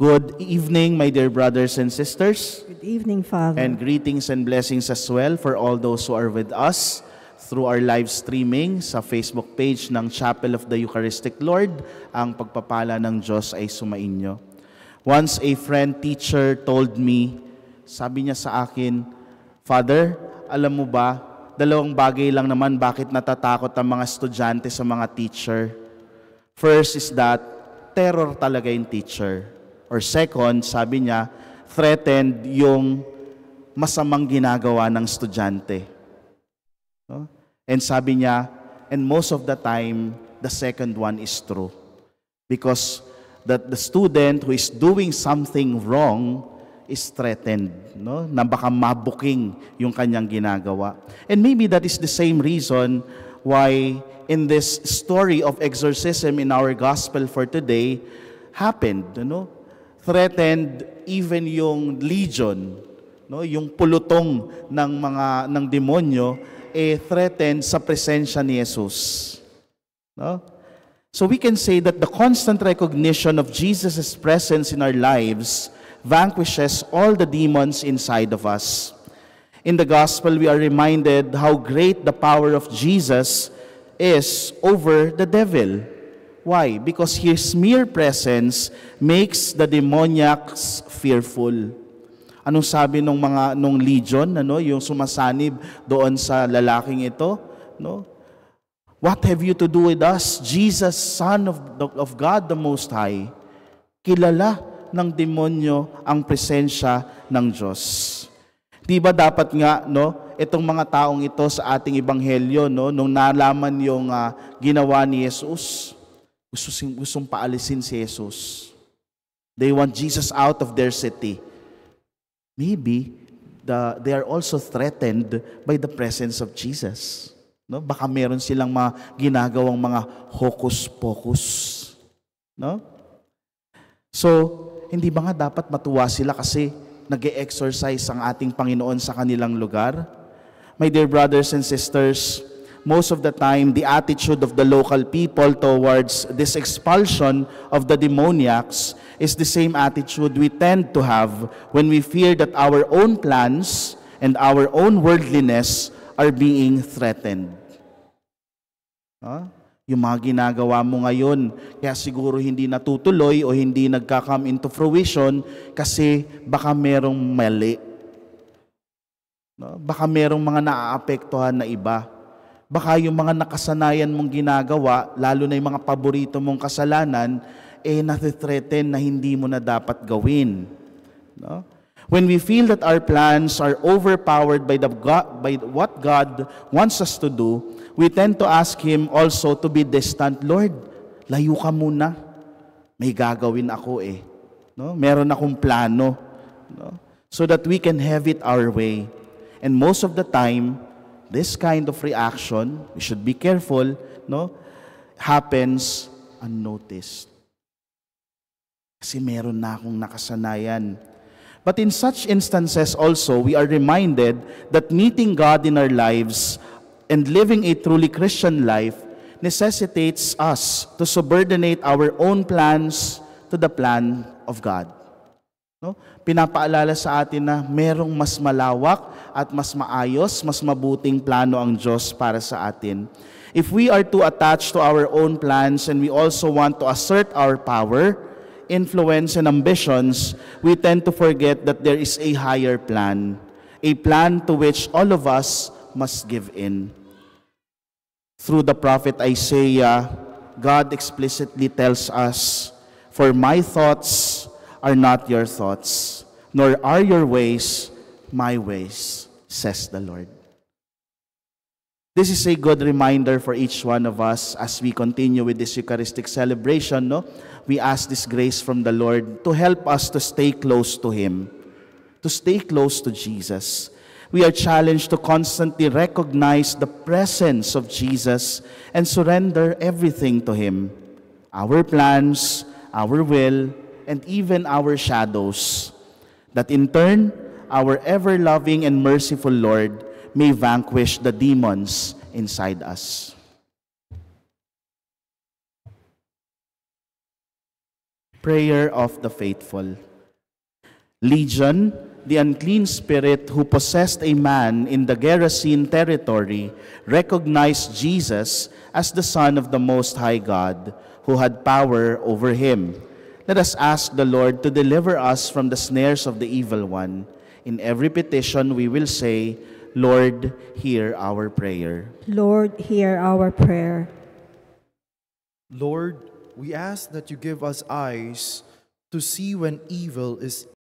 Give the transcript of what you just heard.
Good evening, my dear brothers and sisters. Good evening, Father. And greetings and blessings as well for all those who are with us through our live streaming sa Facebook page ng Chapel of the Eucharistic Lord. Ang pagpapala ng Diyos ay sumainyo. Once a friend teacher told me, sabi niya sa akin, Father, alam mo ba, dalawang bagay lang naman bakit natatakot ang mga estudyante sa mga teacher. First is that, terror talaga yung teacher. Or second, sabi niya, threatened yung masamang ginagawa ng estudyante. No? And sabi niya, and most of the time, the second one is true. Because the student who is doing something wrong is threatened, no? Na baka mabuking yung kanyang ginagawa. And maybe that is the same reason why in this story of exorcism in our gospel for today happened, no? Threatened even yung legion, no, yung pulutong ng demonyo threatened sa presensya ni Jesus. No? So we can say that the constant recognition of Jesus' presence in our lives vanquishes all the demons inside of us. In the gospel, we are reminded how great the power of Jesus is over the devil. Why? Because His mere presence makes the demoniacs fearful. Anong sabi nung legion, yung sumasanib doon sa lalaking ito, no? What have you to do with us, Jesus, Son of God the Most High? Kilala ng demonyo ang presensya ng Diyos. Di ba dapat nga, no, itong mga taong ito sa ating ebanghelyo, no, nung nalaman yung ginawa ni Jesus, gustong paalisin si Jesus. They want Jesus out of their city. Maybe they are also threatened by the presence of Jesus. No? Baka meron silang mga ginagawang mga hocus-pocus. No? So, hindi ba nga dapat matuwa sila kasi nag-e-exercise ang ating Panginoon sa kanilang lugar? My dear brothers and sisters, most of the time, the attitude of the local people towards this expulsion of the demoniacs is the same attitude we tend to have when we fear that our own plans and our own worldliness are being threatened. Yung mga ginagawa mo ngayon, kaya siguro hindi natutuloy o hindi nagka-come into fruition kasi baka merong mali. Baka merong mga naaapektuhan na iba. Baka yung mga nakasanayan mong ginagawa, lalo na yung mga paborito mong kasalanan, nathithreaten na hindi mo na dapat gawin. No? When we feel that our plans are overpowered by what God wants us to do, we tend to ask Him also to be distant. Lord, layo ka muna. May gagawin ako No? Meron akong plano. No? So that we can have it our way. And most of the time, this kind of reaction, we should be careful, no, happens unnoticed. Kasi meron na akong nakasanayan. But in such instances also, we are reminded that meeting God in our lives and living a truly Christian life necessitates us to subordinate our own plans to the plan of God. No? Pinapaalala sa atin na merong mas malawak at mas maayos, mas mabuting plano ang Diyos para sa atin. If we are too attached to our own plans and we also want to assert our power, influence, and ambitions, we tend to forget that there is a higher plan, a plan to which all of us must give in. Through the prophet Isaiah, God explicitly tells us, "For my thoughts are not your thoughts, nor are your ways my ways, says the Lord." This is a good reminder for each one of us as we continue with this Eucharistic celebration. No? We ask this grace from the Lord to help us to stay close to Him, to stay close to Jesus. We are challenged to constantly recognize the presence of Jesus and surrender everything to Him. Our plans, our will, and even our shadows, that in turn, our ever-loving and merciful Lord may vanquish the demons inside us. Prayer of the Faithful. Legion, the unclean spirit who possessed a man in the Gerasene territory, recognized Jesus as the Son of the Most High God, who had power over him. Let us ask the Lord to deliver us from the snares of the evil one. In every petition we will say, Lord, hear our prayer. Lord, hear our prayer. Lord, we ask that you give us eyes to see when evil is